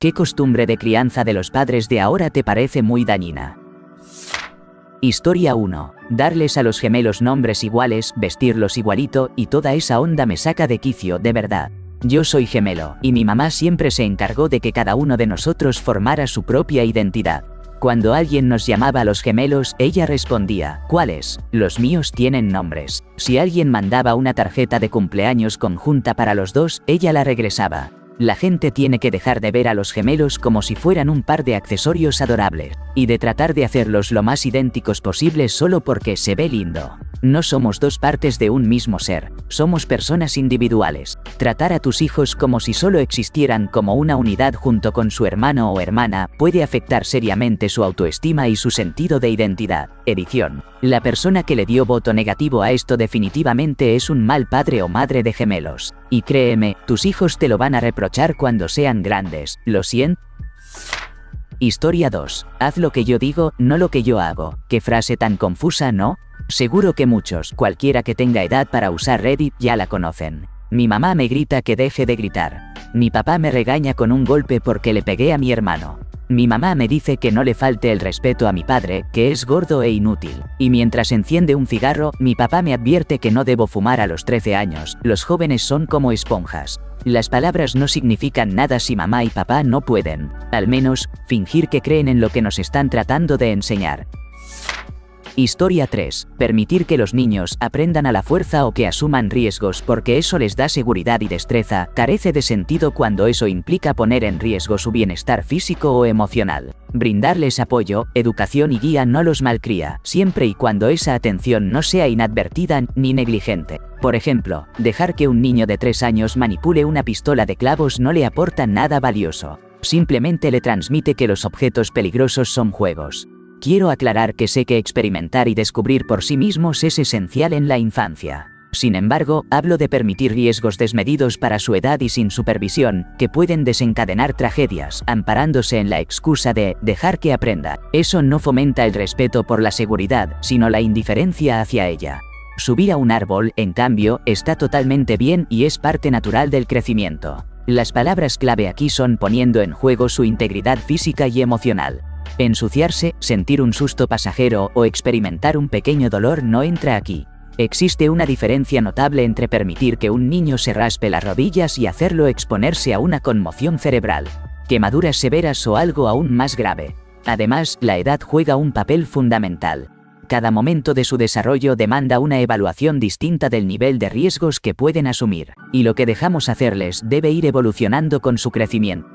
¿Qué costumbre de crianza de los padres de ahora te parece muy dañina? Historia 1. Darles a los gemelos nombres iguales, vestirlos igualito, y toda esa onda me saca de quicio, de verdad. Yo soy gemelo, y mi mamá siempre se encargó de que cada uno de nosotros formara su propia identidad. Cuando alguien nos llamaba a los gemelos, ella respondía, ¿cuáles? Los míos tienen nombres. Si alguien mandaba una tarjeta de cumpleaños conjunta para los dos, ella la regresaba. La gente tiene que dejar de ver a los gemelos como si fueran un par de accesorios adorables, y de tratar de hacerlos lo más idénticos posibles solo porque se ve lindo. No somos dos partes de un mismo ser, somos personas individuales. Tratar a tus hijos como si solo existieran como una unidad junto con su hermano o hermana puede afectar seriamente su autoestima y su sentido de identidad. Edición. La persona que le dio voto negativo a esto definitivamente es un mal padre o madre de gemelos. Y créeme, tus hijos te lo van a reprochar cuando sean grandes. ¿Lo siento? Historia 2. Haz lo que yo digo, no lo que yo hago. Qué frase tan confusa, ¿no? Seguro que muchos, cualquiera que tenga edad para usar Reddit, ya la conocen. Mi mamá me grita que deje de gritar. Mi papá me regaña con un golpe porque le pegué a mi hermano. Mi mamá me dice que no le falte el respeto a mi padre, que es gordo e inútil. Y mientras enciende un cigarro, mi papá me advierte que no debo fumar a los 13 años. Los jóvenes son como esponjas. Las palabras no significan nada si mamá y papá no pueden, al menos, fingir que creen en lo que nos están tratando de enseñar. Historia 3. Permitir que los niños aprendan a la fuerza o que asuman riesgos porque eso les da seguridad y destreza, carece de sentido cuando eso implica poner en riesgo su bienestar físico o emocional. Brindarles apoyo, educación y guía no los malcría, siempre y cuando esa atención no sea inadvertida ni negligente. Por ejemplo, dejar que un niño de 3 años manipule una pistola de clavos no le aporta nada valioso. Simplemente le transmite que los objetos peligrosos son juegos. Quiero aclarar que sé que experimentar y descubrir por sí mismos es esencial en la infancia. Sin embargo, hablo de permitir riesgos desmedidos para su edad y sin supervisión, que pueden desencadenar tragedias, amparándose en la excusa de dejar que aprenda. Eso no fomenta el respeto por la seguridad, sino la indiferencia hacia ella. Subir a un árbol, en cambio, está totalmente bien y es parte natural del crecimiento. Las palabras clave aquí son poniendo en juego su integridad física y emocional. Ensuciarse, sentir un susto pasajero o experimentar un pequeño dolor no entra aquí. Existe una diferencia notable entre permitir que un niño se raspe las rodillas y hacerlo exponerse a una conmoción cerebral, quemaduras severas o algo aún más grave. Además, la edad juega un papel fundamental. Cada momento de su desarrollo demanda una evaluación distinta del nivel de riesgos que pueden asumir, y lo que dejamos hacerles debe ir evolucionando con su crecimiento.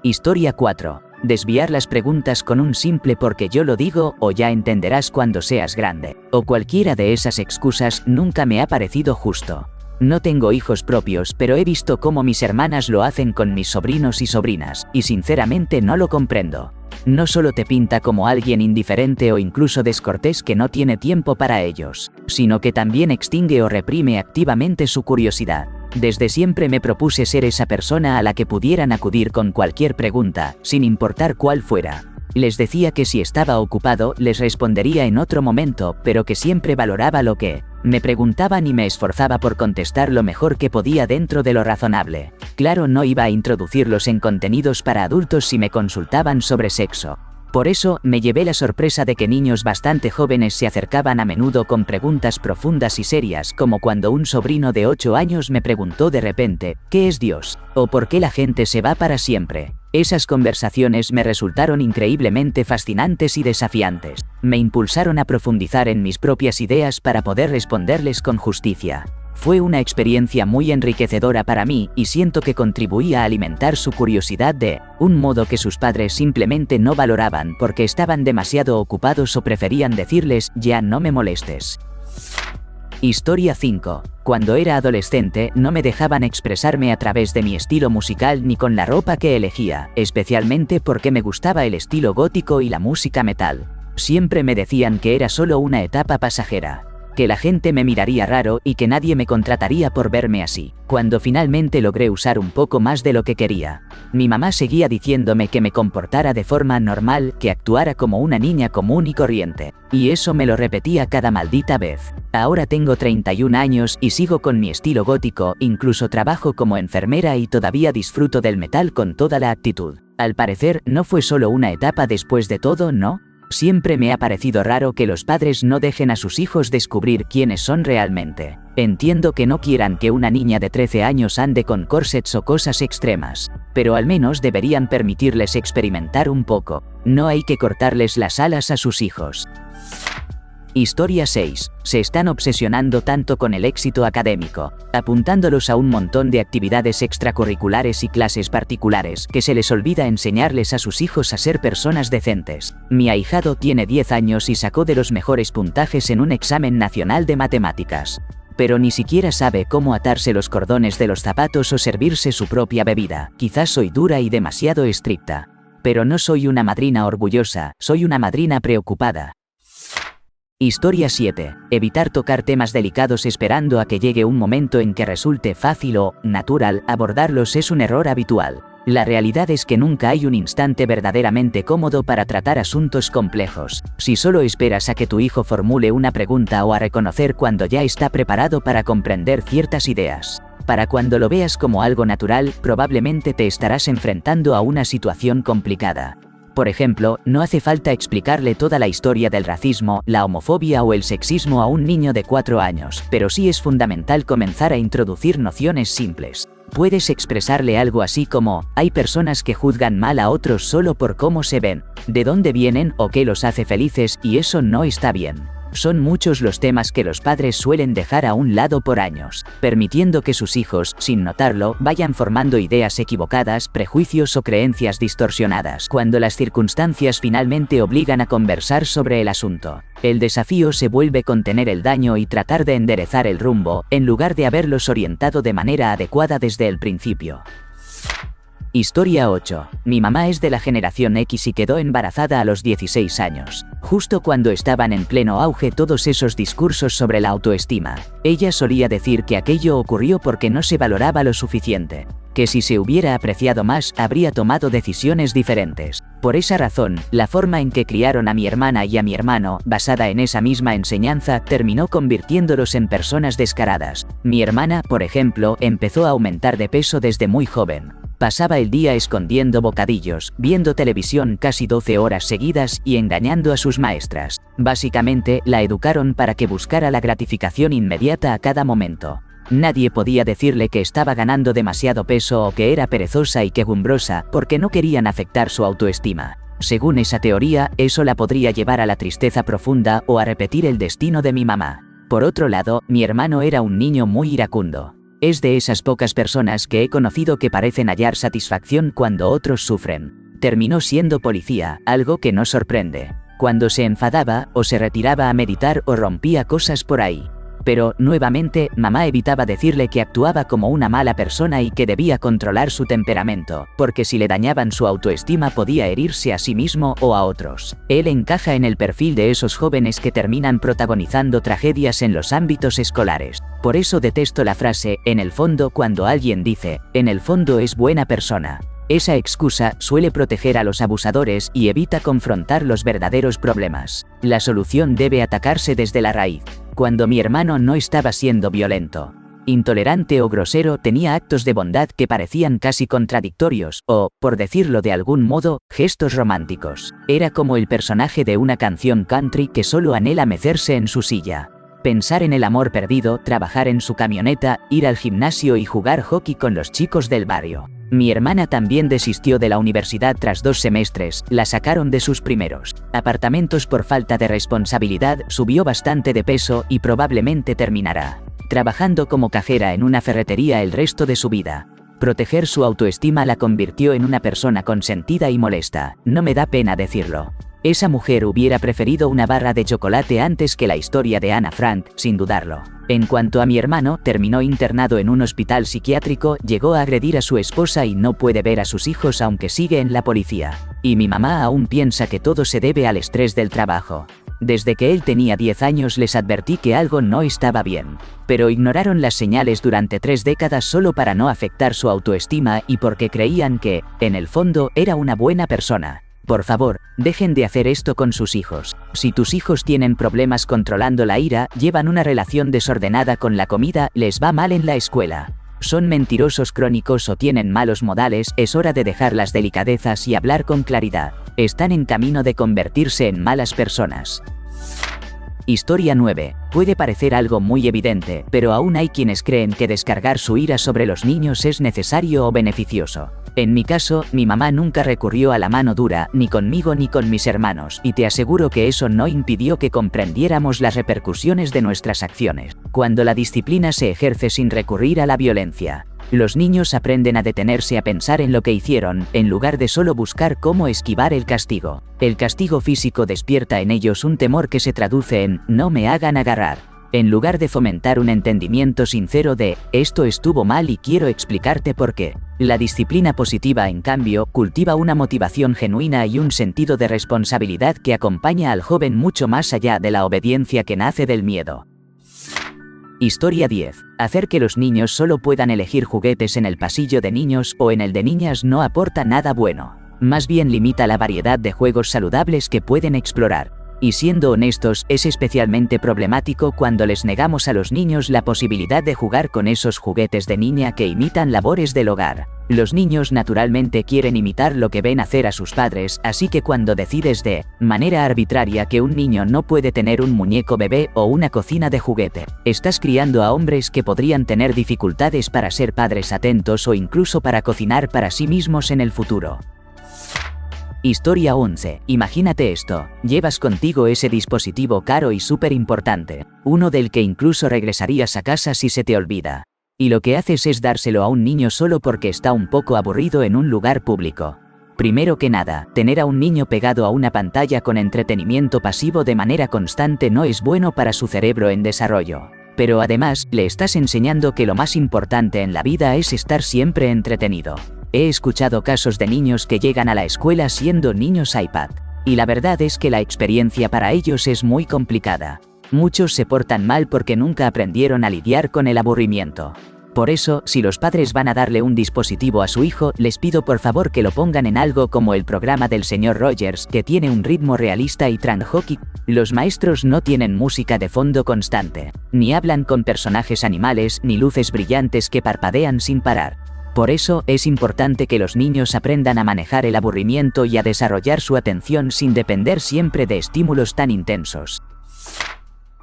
Historia 4. Desviar las preguntas con un simple porque yo lo digo o ya entenderás cuando seas grande, o cualquiera de esas excusas nunca me ha parecido justo. No tengo hijos propios, pero he visto cómo mis hermanas lo hacen con mis sobrinos y sobrinas, y sinceramente no lo comprendo. No solo te pinta como alguien indiferente o incluso descortés que no tiene tiempo para ellos, sino que también extingue o reprime activamente su curiosidad. Desde siempre me propuse ser esa persona a la que pudieran acudir con cualquier pregunta, sin importar cuál fuera. Les decía que si estaba ocupado, les respondería en otro momento, pero que siempre valoraba lo que me preguntaban y me esforzaba por contestar lo mejor que podía dentro de lo razonable. Claro, no iba a introducirlos en contenidos para adultos si me consultaban sobre sexo. Por eso, me llevé la sorpresa de que niños bastante jóvenes se acercaban a menudo con preguntas profundas y serias, como cuando un sobrino de 8 años me preguntó de repente, ¿qué es Dios? ¿O por qué la gente se va para siempre? Esas conversaciones me resultaron increíblemente fascinantes y desafiantes. Me impulsaron a profundizar en mis propias ideas para poder responderles con justicia. Fue una experiencia muy enriquecedora para mí y siento que contribuía a alimentar su curiosidad de un modo que sus padres simplemente no valoraban porque estaban demasiado ocupados o preferían decirles, ya no me molestes. Historia 5. Cuando era adolescente no me dejaban expresarme a través de mi estilo musical ni con la ropa que elegía, especialmente porque me gustaba el estilo gótico y la música metal. Siempre me decían que era solo una etapa pasajera. que la gente me miraría raro y que nadie me contrataría por verme así. Cuando finalmente logré usar un poco más de lo que quería, mi mamá seguía diciéndome que me comportara de forma normal, que actuara como una niña común y corriente. Y eso me lo repetía cada maldita vez. Ahora tengo 31 años y sigo con mi estilo gótico, incluso trabajo como enfermera y todavía disfruto del metal con toda la actitud. Al parecer, no fue solo una etapa después de todo, ¿no? Siempre me ha parecido raro que los padres no dejen a sus hijos descubrir quiénes son realmente. Entiendo que no quieran que una niña de 13 años ande con corsets o cosas extremas, pero al menos deberían permitirles experimentar un poco. No hay que cortarles las alas a sus hijos. Historia 6. Se están obsesionando tanto con el éxito académico, apuntándolos a un montón de actividades extracurriculares y clases particulares, que se les olvida enseñarles a sus hijos a ser personas decentes. Mi ahijado tiene 10 años y sacó de los mejores puntajes en un examen nacional de matemáticas. Pero ni siquiera sabe cómo atarse los cordones de los zapatos o servirse su propia bebida. Quizás soy dura y demasiado estricta. Pero no soy una madrina orgullosa, soy una madrina preocupada. Historia 7. Evitar tocar temas delicados esperando a que llegue un momento en que resulte fácil o natural abordarlos es un error habitual. La realidad es que nunca hay un instante verdaderamente cómodo para tratar asuntos complejos. Si solo esperas a que tu hijo formule una pregunta o a reconocer cuando ya está preparado para comprender ciertas ideas, para cuando lo veas como algo natural, probablemente te estarás enfrentando a una situación complicada. Por ejemplo, no hace falta explicarle toda la historia del racismo, la homofobia o el sexismo a un niño de 4 años, pero sí es fundamental comenzar a introducir nociones simples. Puedes expresarle algo así como: hay personas que juzgan mal a otros solo por cómo se ven, de dónde vienen o qué los hace felices, y eso no está bien. Son muchos los temas que los padres suelen dejar a un lado por años, permitiendo que sus hijos, sin notarlo, vayan formando ideas equivocadas, prejuicios o creencias distorsionadas, cuando las circunstancias finalmente obligan a conversar sobre el asunto. El desafío se vuelve contener el daño y tratar de enderezar el rumbo, en lugar de haberlos orientado de manera adecuada desde el principio. Historia 8. Mi mamá es de la generación X y quedó embarazada a los 16 años, justo cuando estaban en pleno auge todos esos discursos sobre la autoestima. Ella solía decir que aquello ocurrió porque no se valoraba lo suficiente, que si se hubiera apreciado más, habría tomado decisiones diferentes. Por esa razón, la forma en que criaron a mi hermana y a mi hermano, basada en esa misma enseñanza, terminó convirtiéndolos en personas descaradas. Mi hermana, por ejemplo, empezó a aumentar de peso desde muy joven. Pasaba el día escondiendo bocadillos, viendo televisión casi 12 horas seguidas y engañando a sus maestras. Básicamente, la educaron para que buscara la gratificación inmediata a cada momento. Nadie podía decirle que estaba ganando demasiado peso o que era perezosa y quejumbrosa, porque no querían afectar su autoestima. Según esa teoría, eso la podría llevar a la tristeza profunda o a repetir el destino de mi mamá. Por otro lado, mi hermano era un niño muy iracundo. Es de esas pocas personas que he conocido que parecen hallar satisfacción cuando otros sufren. Terminó siendo policía, algo que no sorprende. Cuando se enfadaba, o se retiraba a meditar o rompía cosas por ahí. Pero, nuevamente, mamá evitaba decirle que actuaba como una mala persona y que debía controlar su temperamento, porque si le dañaban su autoestima podía herirse a sí mismo o a otros. Él encaja en el perfil de esos jóvenes que terminan protagonizando tragedias en los ámbitos escolares. Por eso detesto la frase, en el fondo, cuando alguien dice, en el fondo es buena persona. Esa excusa suele proteger a los abusadores y evita confrontar los verdaderos problemas. La solución debe atacarse desde la raíz. Cuando mi hermano no estaba siendo violento, intolerante o grosero, tenía actos de bondad que parecían casi contradictorios, o, por decirlo de algún modo, gestos románticos. Era como el personaje de una canción country que solo anhela mecerse en su silla, pensar en el amor perdido, trabajar en su camioneta, ir al gimnasio y jugar hockey con los chicos del barrio. Mi hermana también desistió de la universidad tras 2 semestres, la sacaron de sus primeros apartamentos por falta de responsabilidad, subió bastante de peso y probablemente terminará trabajando como cajera en una ferretería el resto de su vida. Proteger su autoestima la convirtió en una persona consentida y molesta, no me da pena decirlo. Esa mujer hubiera preferido una barra de chocolate antes que la historia de Ana Frank, sin dudarlo. En cuanto a mi hermano, terminó internado en un hospital psiquiátrico, llegó a agredir a su esposa y no puede ver a sus hijos aunque sigue en la policía. Y mi mamá aún piensa que todo se debe al estrés del trabajo. Desde que él tenía 10 años les advertí que algo no estaba bien. Pero ignoraron las señales durante 3 décadas solo para no afectar su autoestima y porque creían que, en el fondo, era una buena persona. Por favor, dejen de hacer esto con sus hijos. Si tus hijos tienen problemas controlando la ira, llevan una relación desordenada con la comida, les va mal en la escuela, son mentirosos crónicos o tienen malos modales, es hora de dejar las delicadezas y hablar con claridad. Están en camino de convertirse en malas personas. Historia 9. Puede parecer algo muy evidente, pero aún hay quienes creen que descargar su ira sobre los niños es necesario o beneficioso. En mi caso, mi mamá nunca recurrió a la mano dura, ni conmigo ni con mis hermanos, y te aseguro que eso no impidió que comprendiéramos las repercusiones de nuestras acciones. Cuando la disciplina se ejerce sin recurrir a la violencia, los niños aprenden a detenerse a pensar en lo que hicieron, en lugar de solo buscar cómo esquivar el castigo. El castigo físico despierta en ellos un temor que se traduce en "no me hagan agarrar", en lugar de fomentar un entendimiento sincero de "esto estuvo mal y quiero explicarte por qué". La disciplina positiva, en cambio, cultiva una motivación genuina y un sentido de responsabilidad que acompaña al joven mucho más allá de la obediencia que nace del miedo. Historia 10. Hacer que los niños solo puedan elegir juguetes en el pasillo de niños o en el de niñas no aporta nada bueno. Más bien limita la variedad de juegos saludables que pueden explorar. Y siendo honestos, es especialmente problemático cuando les negamos a los niños la posibilidad de jugar con esos juguetes de niña que imitan labores del hogar. Los niños naturalmente quieren imitar lo que ven hacer a sus padres, así que cuando decides de manera arbitraria que un niño no puede tener un muñeco bebé o una cocina de juguete, estás criando a hombres que podrían tener dificultades para ser padres atentos o incluso para cocinar para sí mismos en el futuro. Historia 11. Imagínate esto, llevas contigo ese dispositivo caro y súper importante, uno del que incluso regresarías a casa si se te olvida. Y lo que haces es dárselo a un niño solo porque está un poco aburrido en un lugar público. Primero que nada, tener a un niño pegado a una pantalla con entretenimiento pasivo de manera constante no es bueno para su cerebro en desarrollo. Pero además, le estás enseñando que lo más importante en la vida es estar siempre entretenido. He escuchado casos de niños que llegan a la escuela siendo niños iPad. Y la verdad es que la experiencia para ellos es muy complicada. Muchos se portan mal porque nunca aprendieron a lidiar con el aburrimiento. Por eso, si los padres van a darle un dispositivo a su hijo, les pido por favor que lo pongan en algo como el programa del Sr. Rogers, que tiene un ritmo realista y tranquilo. Los maestros no tienen música de fondo constante, ni hablan con personajes animales, ni luces brillantes que parpadean sin parar. Por eso, es importante que los niños aprendan a manejar el aburrimiento y a desarrollar su atención sin depender siempre de estímulos tan intensos.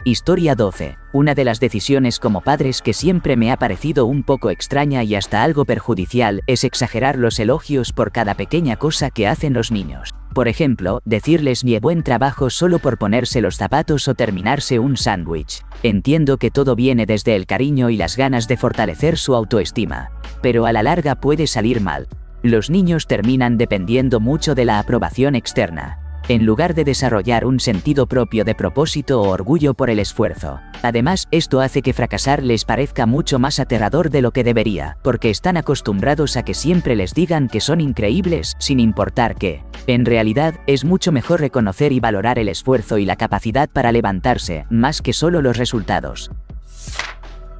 Historia 12. Una de las decisiones como padres que siempre me ha parecido un poco extraña y hasta algo perjudicial es exagerar los elogios por cada pequeña cosa que hacen los niños. Por ejemplo, decirles "bien buen trabajo" solo por ponerse los zapatos o terminarse un sándwich. Entiendo que todo viene desde el cariño y las ganas de fortalecer su autoestima. Pero a la larga puede salir mal. Los niños terminan dependiendo mucho de la aprobación externa, en lugar de desarrollar un sentido propio de propósito o orgullo por el esfuerzo. Además, esto hace que fracasar les parezca mucho más aterrador de lo que debería, porque están acostumbrados a que siempre les digan que son increíbles, sin importar qué. En realidad, es mucho mejor reconocer y valorar el esfuerzo y la capacidad para levantarse, más que solo los resultados.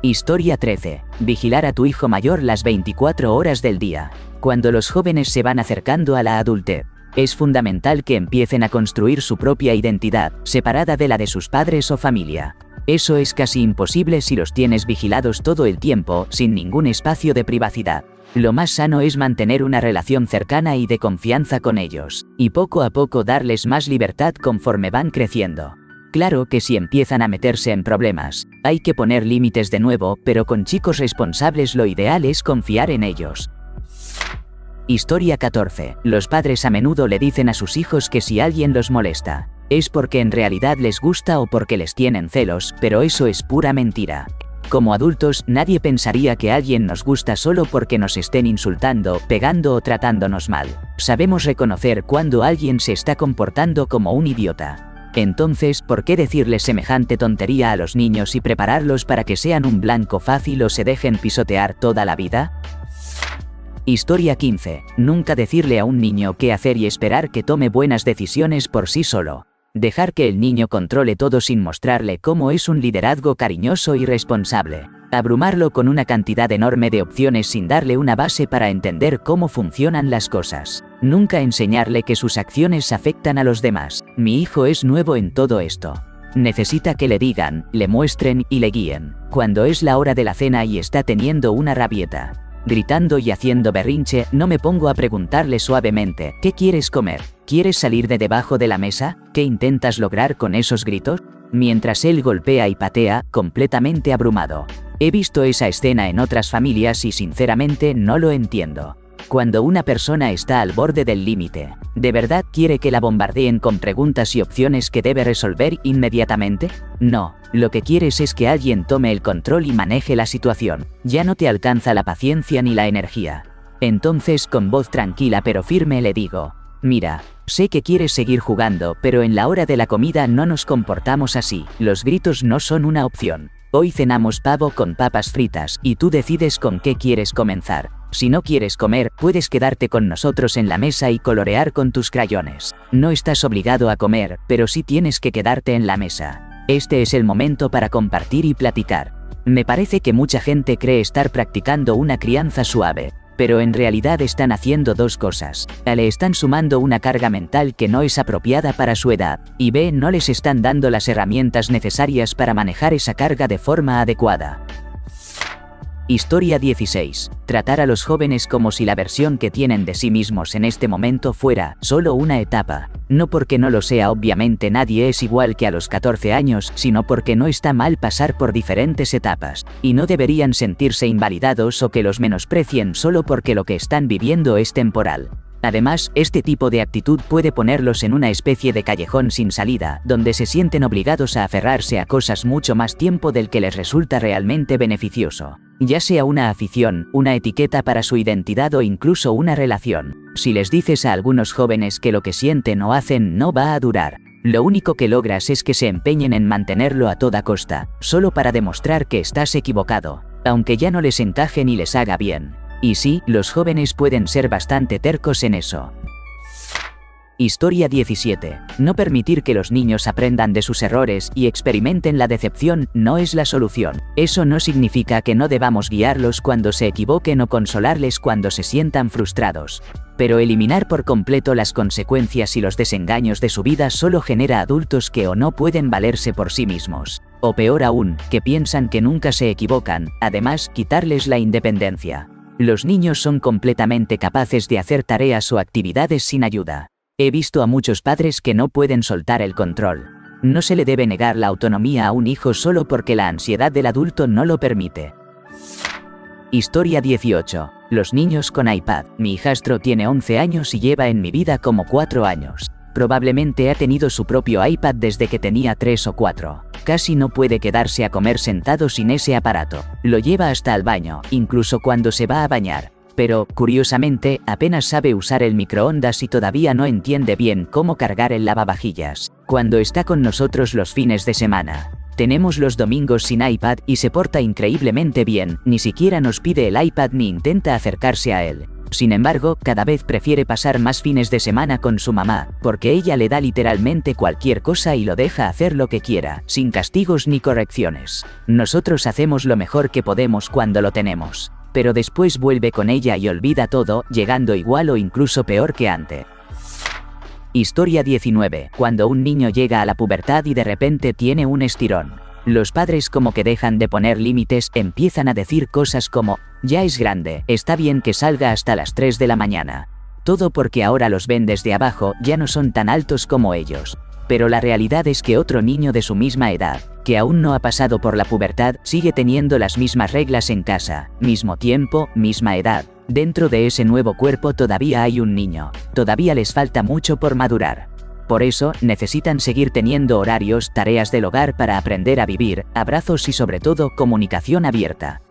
Historia 13. Vigilar a tu hijo mayor las 24 horas del día. Cuando los jóvenes se van acercando a la adultez, es fundamental que empiecen a construir su propia identidad, separada de la de sus padres o familia. Eso es casi imposible si los tienes vigilados todo el tiempo, sin ningún espacio de privacidad. Lo más sano es mantener una relación cercana y de confianza con ellos, y poco a poco darles más libertad conforme van creciendo. Claro que si empiezan a meterse en problemas, hay que poner límites de nuevo, pero con chicos responsables lo ideal es confiar en ellos. Historia 14. Los padres a menudo le dicen a sus hijos que si alguien los molesta, es porque en realidad les gusta o porque les tienen celos, pero eso es pura mentira. Como adultos, nadie pensaría que alguien nos gusta solo porque nos estén insultando, pegando o tratándonos mal. Sabemos reconocer cuando alguien se está comportando como un idiota. Entonces, ¿por qué decirles semejante tontería a los niños y prepararlos para que sean un blanco fácil o se dejen pisotear toda la vida? Historia 15. Nunca decirle a un niño qué hacer y esperar que tome buenas decisiones por sí solo. Dejar que el niño controle todo sin mostrarle cómo es un liderazgo cariñoso y responsable. Abrumarlo con una cantidad enorme de opciones sin darle una base para entender cómo funcionan las cosas. Nunca enseñarle que sus acciones afectan a los demás. Mi hijo es nuevo en todo esto. Necesita que le digan, le muestren y le guíen. Cuando es la hora de la cena y está teniendo una rabieta, gritando y haciendo berrinche, no me pongo a preguntarle suavemente, ¿qué quieres comer? ¿Quieres salir de debajo de la mesa? ¿Qué intentas lograr con esos gritos? Mientras él golpea y patea, completamente abrumado. He visto esa escena en otras familias y sinceramente no lo entiendo. Cuando una persona está al borde del límite, ¿de verdad quiere que la bombardeen con preguntas y opciones que debe resolver inmediatamente? No, lo que quieres es que alguien tome el control y maneje la situación. Ya no te alcanza la paciencia ni la energía. Entonces, con voz tranquila pero firme le digo, mira, sé que quieres seguir jugando, pero en la hora de la comida no nos comportamos así. Los gritos no son una opción. Hoy cenamos pavo con papas fritas y tú decides con qué quieres comenzar. Si no quieres comer, puedes quedarte con nosotros en la mesa y colorear con tus crayones. No estás obligado a comer, pero sí tienes que quedarte en la mesa. Este es el momento para compartir y platicar. Me parece que mucha gente cree estar practicando una crianza suave, pero en realidad están haciendo dos cosas. A, le están sumando una carga mental que no es apropiada para su edad, y B, no les están dando las herramientas necesarias para manejar esa carga de forma adecuada. Historia 16. Tratar a los jóvenes como si la versión que tienen de sí mismos en este momento fuera solo una etapa. No porque no lo sea, obviamente nadie es igual que a los 14 años, sino porque no está mal pasar por diferentes etapas, y no deberían sentirse invalidados o que los menosprecien solo porque lo que están viviendo es temporal. Además, este tipo de actitud puede ponerlos en una especie de callejón sin salida, donde se sienten obligados a aferrarse a cosas mucho más tiempo del que les resulta realmente beneficioso. Ya sea una afición, una etiqueta para su identidad o incluso una relación. Si les dices a algunos jóvenes que lo que sienten o hacen no va a durar, lo único que logras es que se empeñen en mantenerlo a toda costa, solo para demostrar que estás equivocado, aunque ya no les encaje ni les haga bien. Y sí, los jóvenes pueden ser bastante tercos en eso. Historia 17. No permitir que los niños aprendan de sus errores y experimenten la decepción no es la solución. Eso no significa que no debamos guiarlos cuando se equivoquen o consolarles cuando se sientan frustrados. Pero eliminar por completo las consecuencias y los desengaños de su vida solo genera adultos que o no pueden valerse por sí mismos, o peor aún, que piensan que nunca se equivocan, además quitarles la independencia. Los niños son completamente capaces de hacer tareas o actividades sin ayuda. He visto a muchos padres que no pueden soltar el control. No se le debe negar la autonomía a un hijo solo porque la ansiedad del adulto no lo permite. Historia 18. Los niños con iPad. Mi hijastro tiene 11 años y lleva en mi vida como 4 años. Probablemente ha tenido su propio iPad desde que tenía 3 o 4. Casi no puede quedarse a comer sentado sin ese aparato. Lo lleva hasta el baño, incluso cuando se va a bañar. Pero, curiosamente, apenas sabe usar el microondas y todavía no entiende bien cómo cargar el lavavajillas. Cuando está con nosotros los fines de semana, tenemos los domingos sin iPad y se porta increíblemente bien, ni siquiera nos pide el iPad ni intenta acercarse a él. Sin embargo, cada vez prefiere pasar más fines de semana con su mamá, porque ella le da literalmente cualquier cosa y lo deja hacer lo que quiera, sin castigos ni correcciones. Nosotros hacemos lo mejor que podemos cuando lo tenemos, pero después vuelve con ella y olvida todo, llegando igual o incluso peor que antes. Historia 19. Cuando un niño llega a la pubertad y de repente tiene un estirón. Los padres como que dejan de poner límites, empiezan a decir cosas como, ya es grande, está bien que salga hasta las 3 de la mañana. Todo porque ahora los ven desde abajo, ya no son tan altos como ellos. Pero la realidad es que otro niño de su misma edad, que aún no ha pasado por la pubertad, sigue teniendo las mismas reglas en casa, mismo tiempo, misma edad. Dentro de ese nuevo cuerpo todavía hay un niño, todavía les falta mucho por madurar. Por eso, necesitan seguir teniendo horarios, tareas del hogar para aprender a vivir, abrazos y sobre todo, comunicación abierta.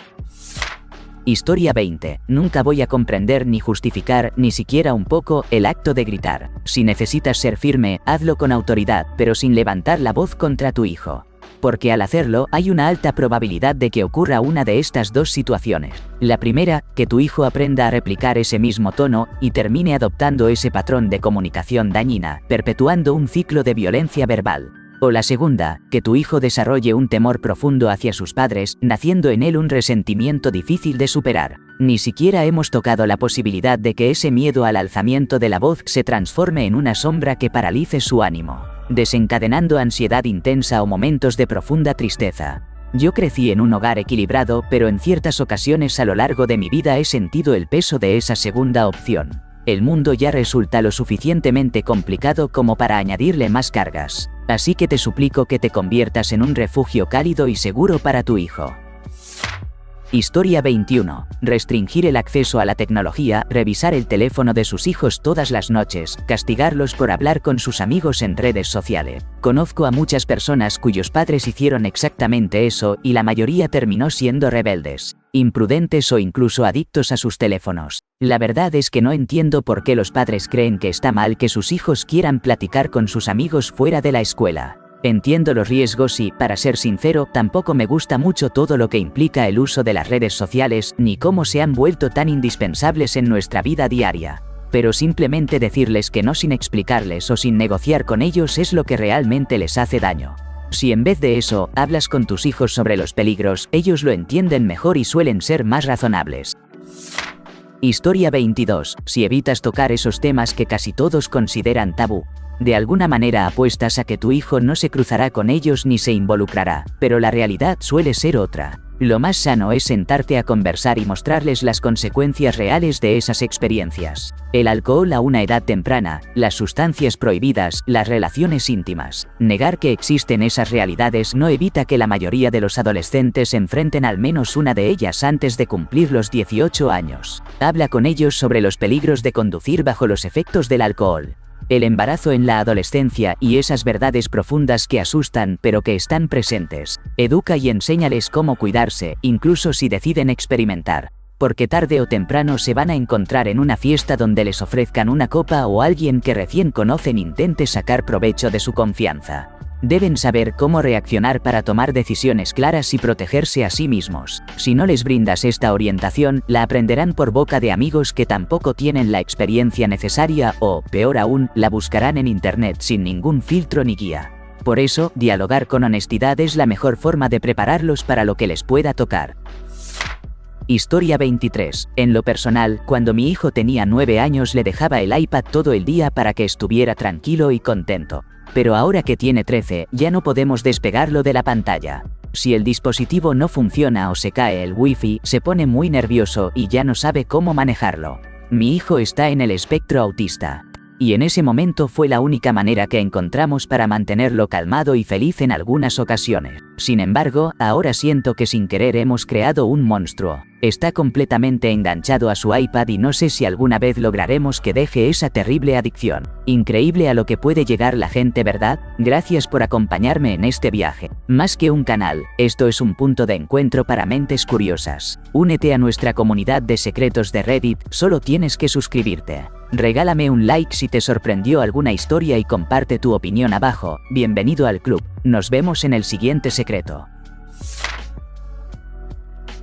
Historia 20. Nunca voy a comprender ni justificar, ni siquiera un poco, el acto de gritar. Si necesitas ser firme, hazlo con autoridad, pero sin levantar la voz contra tu hijo. porque al hacerlo hay una alta probabilidad de que ocurra una de estas dos situaciones. La primera, que tu hijo aprenda a replicar ese mismo tono y termine adoptando ese patrón de comunicación dañina, perpetuando un ciclo de violencia verbal. O la segunda, que tu hijo desarrolle un temor profundo hacia sus padres, naciendo en él un resentimiento difícil de superar. Ni siquiera hemos tocado la posibilidad de que ese miedo al alzamiento de la voz se transforme en una sombra que paralice su ánimo, desencadenando ansiedad intensa o momentos de profunda tristeza. Yo crecí en un hogar equilibrado, pero en ciertas ocasiones a lo largo de mi vida he sentido el peso de esa segunda opción. El mundo ya resulta lo suficientemente complicado como para añadirle más cargas. Así que te suplico que te conviertas en un refugio cálido y seguro para tu hijo. Historia 21. Restringir el acceso a la tecnología, revisar el teléfono de sus hijos todas las noches, castigarlos por hablar con sus amigos en redes sociales. Conozco a muchas personas cuyos padres hicieron exactamente eso y la mayoría terminó siendo rebeldes, imprudentes o incluso adictos a sus teléfonos. La verdad es que no entiendo por qué los padres creen que está mal que sus hijos quieran platicar con sus amigos fuera de la escuela. Entiendo los riesgos y, para ser sincero, tampoco me gusta mucho todo lo que implica el uso de las redes sociales, ni cómo se han vuelto tan indispensables en nuestra vida diaria. Pero simplemente decirles que no sin explicarles o sin negociar con ellos es lo que realmente les hace daño. Si en vez de eso, hablas con tus hijos sobre los peligros, ellos lo entienden mejor y suelen ser más razonables. Historia 22. Si evitas tocar esos temas que casi todos consideran tabú, de alguna manera apuestas a que tu hijo no se cruzará con ellos ni se involucrará, pero la realidad suele ser otra. Lo más sano es sentarte a conversar y mostrarles las consecuencias reales de esas experiencias. El alcohol a una edad temprana, las sustancias prohibidas, las relaciones íntimas. Negar que existen esas realidades no evita que la mayoría de los adolescentes enfrenten al menos una de ellas antes de cumplir los 18 años. Habla con ellos sobre los peligros de conducir bajo los efectos del alcohol, el embarazo en la adolescencia y esas verdades profundas que asustan pero que están presentes. Educa y enséñales cómo cuidarse, incluso si deciden experimentar, porque tarde o temprano se van a encontrar en una fiesta donde les ofrezcan una copa o alguien que recién conocen intente sacar provecho de su confianza. Deben saber cómo reaccionar para tomar decisiones claras y protegerse a sí mismos. Si no les brindas esta orientación, la aprenderán por boca de amigos que tampoco tienen la experiencia necesaria o, peor aún, la buscarán en internet sin ningún filtro ni guía. Por eso, dialogar con honestidad es la mejor forma de prepararlos para lo que les pueda tocar. Historia 23. En lo personal, cuando mi hijo tenía 9 años le dejaba el iPad todo el día para que estuviera tranquilo y contento. Pero ahora que tiene 13, ya no podemos despegarlo de la pantalla. Si el dispositivo no funciona o se cae el wifi, se pone muy nervioso y ya no sabe cómo manejarlo. Mi hijo está en el espectro autista. Y en ese momento fue la única manera que encontramos para mantenerlo calmado y feliz en algunas ocasiones. Sin embargo, ahora siento que sin querer hemos creado un monstruo. Está completamente enganchado a su iPad y no sé si alguna vez lograremos que deje esa terrible adicción. Increíble a lo que puede llegar la gente, ¿verdad? Gracias por acompañarme en este viaje. Más que un canal, esto es un punto de encuentro para mentes curiosas. Únete a nuestra comunidad de secretos de Reddit, solo tienes que suscribirte. Regálame un like si te sorprendió alguna historia y comparte tu opinión abajo. Bienvenido al club. Nos vemos en el siguiente secreto.